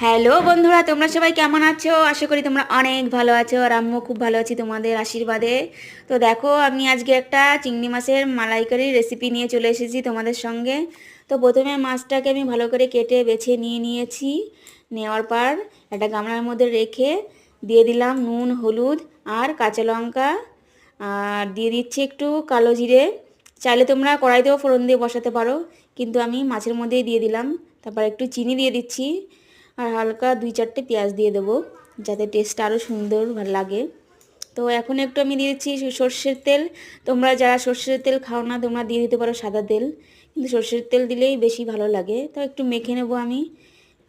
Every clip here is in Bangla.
হ্যালো বন্ধুরা, তোমরা সবাই কেমন আছো? আশা করি তোমরা অনেক ভালো আছো, আর আমিও খুব ভালো আছি তোমাদের আশীর্বাদে। তো দেখো, আমি আজকে একটা চিংড়ি মাছের মালাইকারি রেসিপি নিয়ে চলে এসেছি তোমাদের সঙ্গে। তো প্রথমে মাছটাকে আমি ভালো করে কেটে বেছে নিয়েছি। নেওয়ার পর একটা গামলার মধ্যে রেখে দিয়ে দিলাম নুন, হলুদ আর কাঁচা লঙ্কা, আর দিয়ে দিচ্ছি একটু কালো জিরে। চাইলে তোমরা কড়াইতেও ফোড়ন দিয়ে বসাতে পারো, কিন্তু আমি মাছের মধ্যেই দিয়ে দিলাম। তারপর একটু চিনি দিয়ে দিচ্ছি, আর হালকা 2-4টে পেঁয়াজ দিয়ে দেবো, যাতে টেস্টটা আরও সুন্দর লাগে। তো এখন একটু আমি দিয়ে দিচ্ছি সর্ষের তেল। তোমরা যারা সর্ষের তেল খাও না, তোমরা দিয়ে দিতে পারো সাদা তেল, কিন্তু সর্ষের তেল দিলেই বেশি ভালো লাগে। তো একটু মেখে নেব আমি।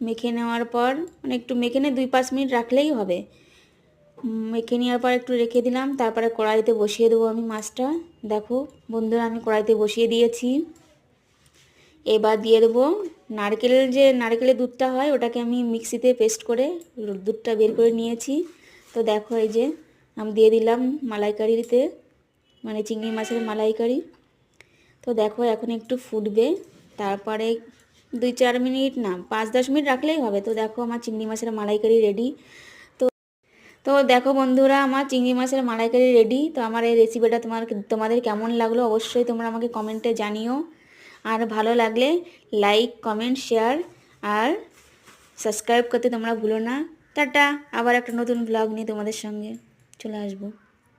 মেখে নেওয়ার পর একটু মেখে নিয়ে 2-5 মিনিট রাখলেই হবে। মেখে নেওয়ার পর একটু রেখে দিলাম, তারপরে কড়াইতে বসিয়ে দেবো আমি মাছটা। দেখো বন্ধুরা, আমি কড়াইতে বসিয়ে দিয়েছি। এবার দিয়ে দেবো নারকেলের দুধটা হয়, ওটাকে আমি মিক্সিতে পেস্ট করে দুধটা বের করে নিয়েছি। তো দেখো, এই যে আমি দিয়ে দিলাম মালাইকারিতে, মানে চিংড়ি মাছের মালাইকারি। তো দেখো এখন একটু ফুটবে, তারপরে 2-4 মিনিট না, 5-10 মিনিট রাখলেই হবে। তো দেখো আমার চিংড়ি মাছের মালাইকারি রেডি। তো তো দেখো বন্ধুরা, আমার চিংড়ি মাছের মালাইকারি রেডি। তো আমার এই রেসিপিটা তোমাদের কেমন লাগলো অবশ্যই তোমরা আমাকে কমেন্টে জানিও। আর ভালো লাগলে লাইক, কমেন্ট, শেয়ার আর সাবস্ক্রাইব করতে তোমরা ভুলো না। টাটা, আবার একটা নতুন ব্লগ নিয়ে তোমাদের সঙ্গে চলে আসবো।